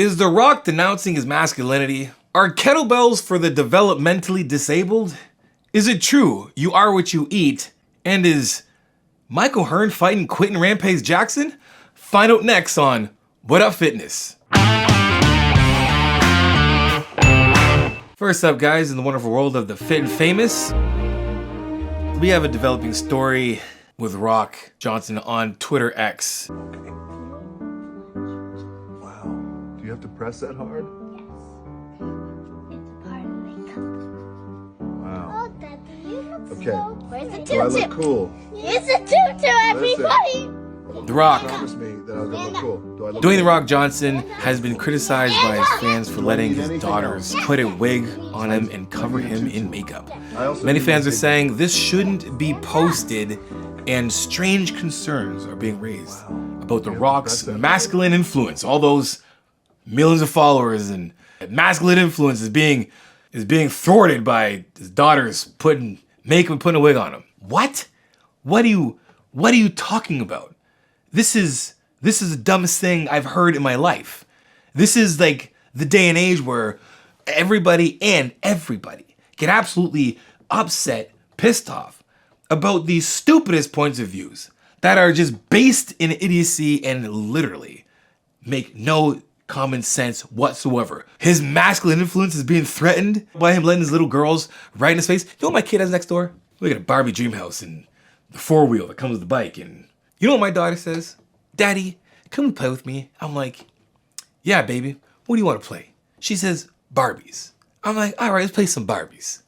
Is The Rock denouncing his masculinity? Are kettlebells for the developmentally disabled? Is it true you are what you eat? And is Michael Hearn fighting Quentin Rampage Jackson? Find out next on What Up Fitness. First up, guys, in the wonderful world of the fit and famous, we have a developing story with Rock Johnson on Twitter X. Wow. Do you have to press that hard? Yes. It's a part of makeup. Wow. Oh, Daddy, you look Okay. so Where's the Do I tutu? look cool? It's a tutu, everybody! The Rock. Promise me that I was gonna look cool. Do I look Dwayne "The cool? Rock" Johnson has been criticized by his fans for letting his daughters put a wig on him and cover him in makeup. Many fans are saying this shouldn't be posted, and strange concerns are being raised about The Rock's masculine influence. All those millions of followers and masculine influence is being thwarted by his daughters putting makeup and putting a wig on him. What? What are you talking about? This is the dumbest thing I've heard in my life. This is like the day and age where everybody get absolutely upset, pissed off about these stupidest points of views that are just based in idiocy and literally make no common sense whatsoever. His masculine influence is being threatened by him letting his little girls right in his face. You know what my kid has next door? Look at a Barbie dream house and the 4-wheel that comes with the bike. And you know what my daughter says? Daddy, come and play with me. I'm like, yeah, baby. What do you want to play? She says, Barbies. I'm like, all right, let's play some Barbies.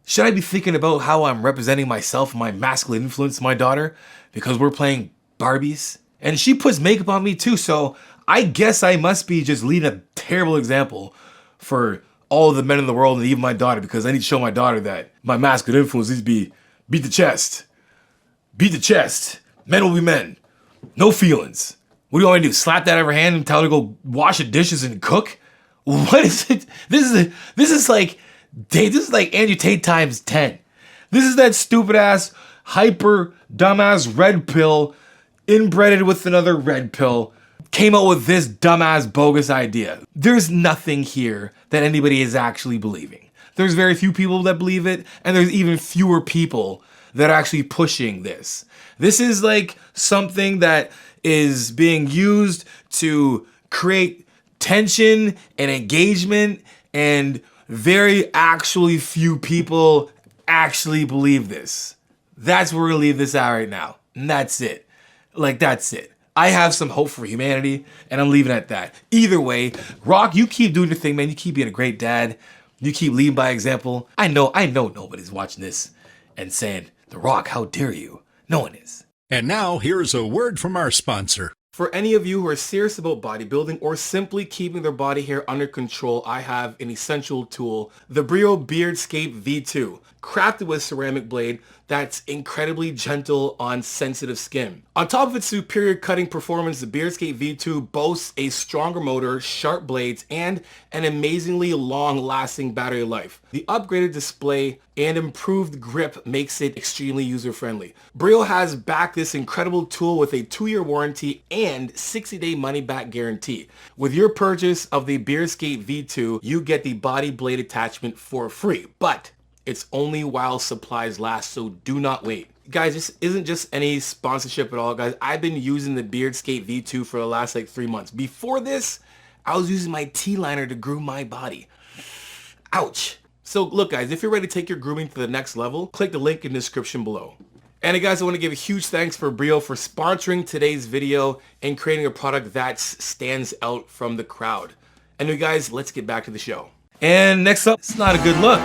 Should I be thinking about how I'm representing myself and my masculine influence to my daughter because we're playing Barbies? And she puts makeup on me too, so I guess I must be just leading a terrible example for all of the men in the world and even my daughter, because I need to show my daughter that my masculine influence needs to be beat the chest. Beat the chest. Men will be men. No feelings. What do you want me to do? Slap that out of her hand and tell her to go wash the dishes and cook? What is it? This is like Andrew Tate times 10. This is that stupid ass, hyper, dumbass red pill, inbreded with another red pill, came out with this dumbass bogus idea. There's nothing here that anybody is actually believing. There's very few people that believe it, and there's even fewer people that are actually pushing this. This is like something that is being used to create tension and engagement, and very actually few people actually believe this. That's where we're gonna leave this out right now. And that's it. Like, that's it. I have some hope for humanity, and I'm leaving it at that. Either way, Rock, you keep doing your thing, man. You keep being a great dad. You keep leading by example. I know nobody's watching this and saying, The Rock, how dare you? No one is. And now, here's a word from our sponsor. For any of you who are serious about bodybuilding or simply keeping their body hair under control, I have an essential tool, the Brio Beardscape V2, crafted with ceramic blade that's incredibly gentle on sensitive skin. On top of its superior cutting performance, the Beardscape V2 boasts a stronger motor, sharp blades, and an amazingly long-lasting battery life. The upgraded display and improved grip makes it extremely user-friendly. Brio has backed this incredible tool with a 2-year warranty and 60-day money-back guarantee. With your purchase of the Beardscape V2, you get the body blade attachment for free, but it's only while supplies last, so do not wait. Guys, this isn't just any sponsorship at all, guys. I've been using the Beardscape V2 for the last 3 months. Before this, I was using my T-liner to groom my body. Ouch. So look, guys, if you're ready to take your grooming to the next level, click the link in the description below. And guys, I want to give a huge thanks for Brio for sponsoring today's video and creating a product that stands out from the crowd. Anyway, guys, let's get back to the show. And next up, it's not a good look.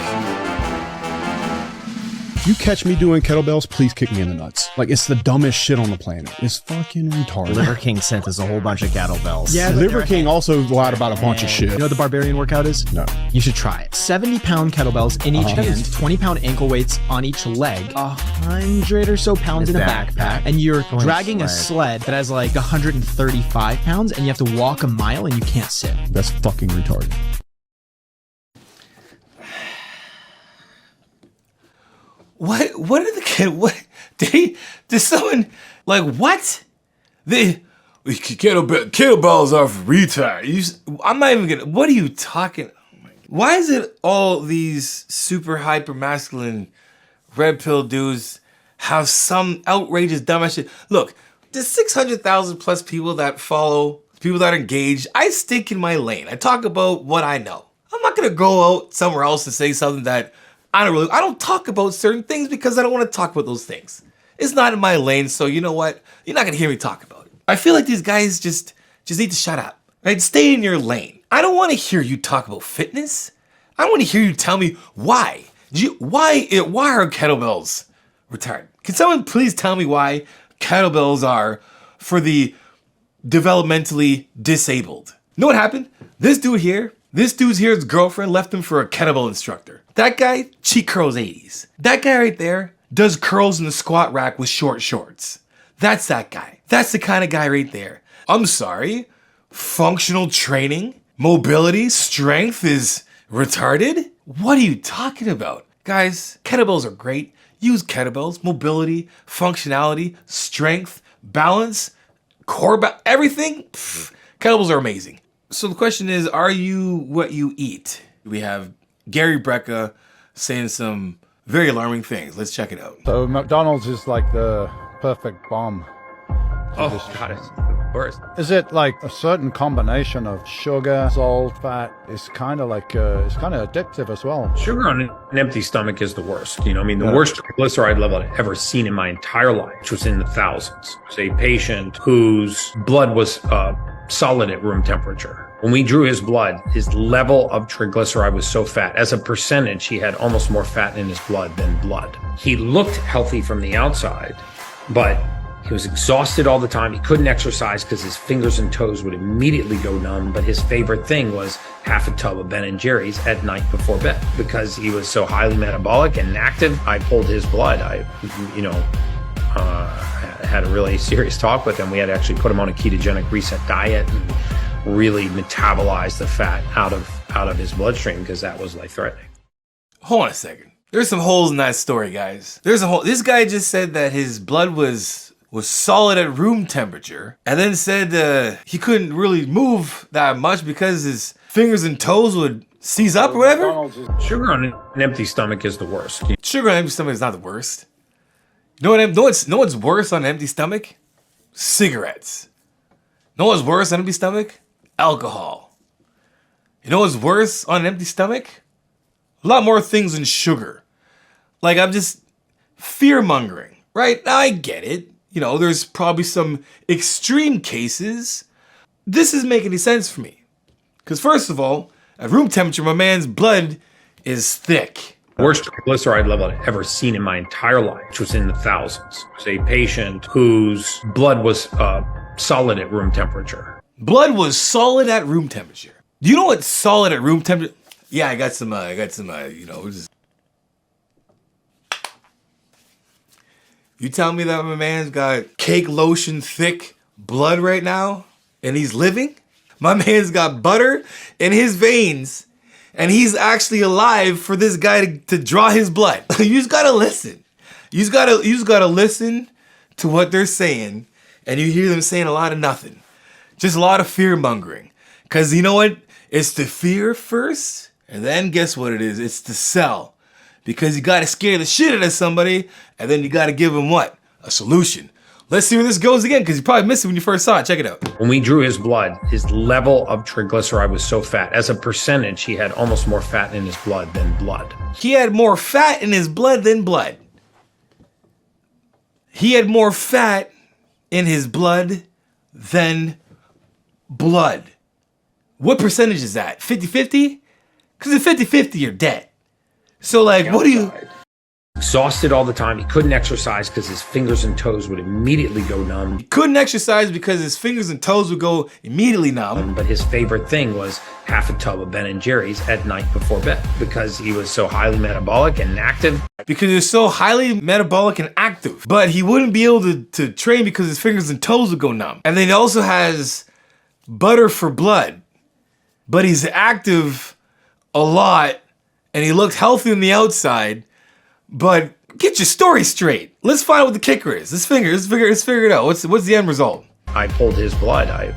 You catch me doing kettlebells, please kick me in the nuts. Like, it's the dumbest shit on the planet. It's fucking retarded. Liver King sent us a whole bunch of kettlebells. Yeah, Liver King also lied about a bunch of shit. You know what the barbarian workout is? No. You should try it. 70-pound kettlebells in each hand, 20-pound ankle weights on each leg, 100 or so pounds in a backpack, and you're dragging a sled that has like 135 pounds, and you have to walk a mile and you can't sit. That's fucking retarded. What are the kid? What did someone like? What? Kettlebells are for retards. I'm not even gonna. What are you talking? Why is it all these super hyper masculine red pill dudes have some outrageous dumbass shit? Look, there's 600,000 plus people that follow, people that are engaged. I stick in my lane. I talk about what I know. I'm not gonna go out somewhere else and say something that I don't talk about certain things because I don't want to talk about those things. It's not in my lane, so you know what? You're not gonna hear me talk about it. I feel like these guys just need to shut up. Right? Stay in your lane. I don't want to hear you talk about fitness. I want to hear you tell me why. Why are kettlebells retarded? Can someone please tell me why kettlebells are for the developmentally disabled? You know what happened? This dude's here's girlfriend left him for a kettlebell instructor. That guy, cheat curls 80s. That guy right there does curls in the squat rack with short shorts. That's that guy. That's the kind of guy right there. I'm sorry. Functional training, mobility, strength is retarded? What are you talking about? Guys, kettlebells are great. Use kettlebells, mobility, functionality, strength, balance, core, everything. Kettlebells are amazing. So the question is, are you what you eat? We have Gary Brecka saying some very alarming things. Let's check it out. So McDonald's is like the perfect bomb. Oh, God, it's the worst. Is it like a certain combination of sugar, salt, fat? It's kind of like, it's kind of addictive as well. Sugar on an empty stomach is the worst. You know, I mean, the worst triglyceride level I've ever seen in my entire life, which was in the thousands. It's a patient whose blood was solid at room temperature. When we drew his blood, his level of triglyceride was so fat. As a percentage, he had almost more fat in his blood than blood. He looked healthy from the outside, but he was exhausted all the time. He couldn't exercise because his fingers and toes would immediately go numb. But his favorite thing was half a tub of Ben & Jerry's at night before bed. Because he was so highly metabolic and active, I pulled his blood. I had a really serious talk with him. We had to actually put him on a ketogenic reset diet and really metabolize the fat out of his bloodstream because that was life-threatening. Hold on a second. There's some holes in that story, guys. This guy just said that his blood was solid at room temperature, and then said he couldn't really move that much because his fingers and toes would seize up or whatever. Sugar on an empty stomach is the worst. Sugar on an empty stomach is not the worst. You know what's worse on an empty stomach? Cigarettes. You know what's worse on an empty stomach? Alcohol. You know what's worse on an empty stomach? A lot more things than sugar. Like, I'm just fear-mongering, right? Now, I get it. You know, there's probably some extreme cases. This doesn't make any sense for me. Because first of all, at room temperature, my man's blood is thick. Worst triglyceride level I've ever seen in my entire life, which was in the thousands. It was a patient whose blood was solid at room temperature. Blood was solid at room temperature. Do you know what's solid at room temperature? Yeah, I got some, just... You tell me that my man's got cake lotion thick blood right now and he's living? My man's got butter in his veins and he's actually alive for this guy to draw his blood. You just gotta listen. You just gotta listen to what they're saying, and you hear them saying a lot of nothing. Just a lot of fear mongering. Cause you know what? It's to fear first, and then guess what it is? It's to sell. Because you gotta scare the shit out of somebody, and then you gotta give them what? A solution. Let's see where this goes again, because you probably missed it when you first saw it. Check it out. When we drew his blood, his level of triglyceride was so fat. As a percentage, he had almost more fat in his blood than blood. He had more fat in his blood than blood. He had more fat in his blood than blood. What percentage is that? 50-50? Because at 50-50, you're dead. So like, what do you... Exhausted all the time. He couldn't exercise because his fingers and toes would immediately go numb. He couldn't exercise because his fingers and toes would go immediately numb. But his favorite thing was half a tub of Ben & Jerry's at night before bed because he was so highly metabolic and active. Because he was so highly metabolic and active. But he wouldn't be able to train because his fingers and toes would go numb. And then he also has butter for blood. But he's active a lot and he looked healthy on the outside. But get your story straight. Let's find out what the kicker is. Let's figure it out. What's the end result? I pulled his blood, I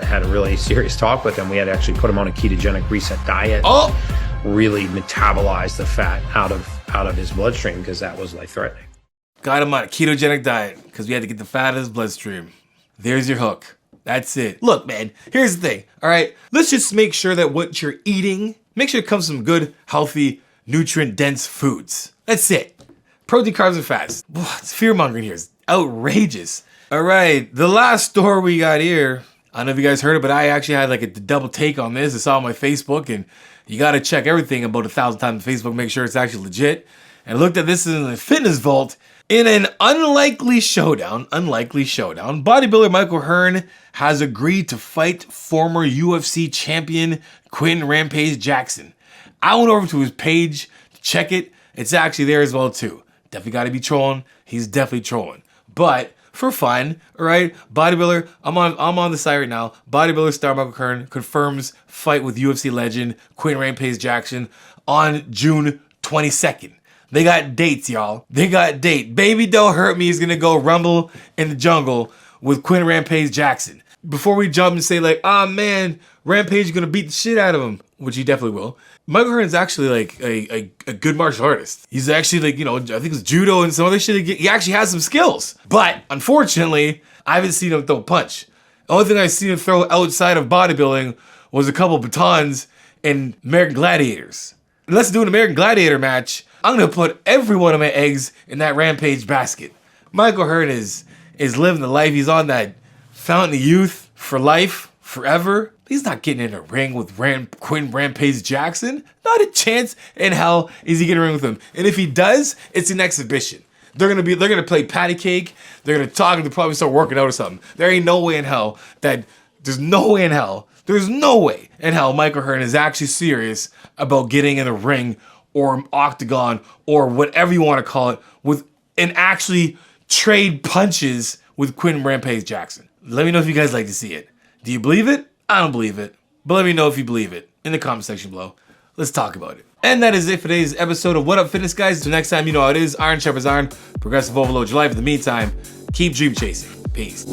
had a really serious talk with him. We had to actually put him on a ketogenic reset diet. Oh, really metabolize the fat out of his bloodstream because that was life-threatening. got him on a ketogenic diet because we had to get the fat out of his bloodstream. There's your hook. That's it. Look, man, here's the thing, all right? Let's just make sure that what you're eating, make sure it comes from good, healthy, nutrient-dense foods. That's it. Protein, carbs, and fats. It's fear-mongering here. It's outrageous. All right, the last story we got here, I don't know if you guys heard it, but I actually had like a double take on this. It's on my Facebook, and you got to check everything about 1,000 times on Facebook, make sure it's actually legit. And I looked at this in the fitness vault. In an unlikely showdown, bodybuilder Michael Hearn has agreed to fight former UFC champion Quentin Rampage Jackson. I went over to his page to check it. It's actually there as well too. Definitely got to be trolling. He's definitely trolling. But for fun, all right, bodybuilder, I'm on the site right now. Bodybuilder star Michael Hearn confirms fight with UFC legend Quentin Rampage Jackson on June 22nd. They got dates, y'all. They got date. Baby Don't Hurt Me is gonna go rumble in the jungle with Quentin Rampage Jackson. Before we jump and say like, ah man, Rampage is gonna beat the shit out of him, which he definitely will. Michael Hearn is actually like a good martial artist. He's actually like, I think it's judo and some other shit. He actually has some skills. But unfortunately, I haven't seen him throw a punch. The only thing I've seen him throw outside of bodybuilding was a couple batons and American Gladiators. And let's do an American Gladiator match. I'm gonna put every one of my eggs in that Rampage basket. Michael Hearn is living the life. He's on that fountain of youth for life, forever. He's not getting in a ring with Quentin Rampage Jackson. Not a chance in hell is he getting in a ring with him. And if he does, it's an exhibition. They're gonna play patty cake. They're gonna talk and they'll probably start working out or something. There ain't no way in hell there's no way in hell Michael Hearn is actually serious about getting in the ring or octagon or whatever you want to call it and actually trade punches with Quentin Rampage Jackson. Let me know if you guys like to see it. Do you believe it? I don't believe it. But let me know if you believe it in the comment section below. Let's talk about it. And that is it for today's episode of What Up Fitness, guys. Until next time, you know how it is. Iron sharpens iron. Progressive overload your life. In the meantime, keep dream chasing. Peace.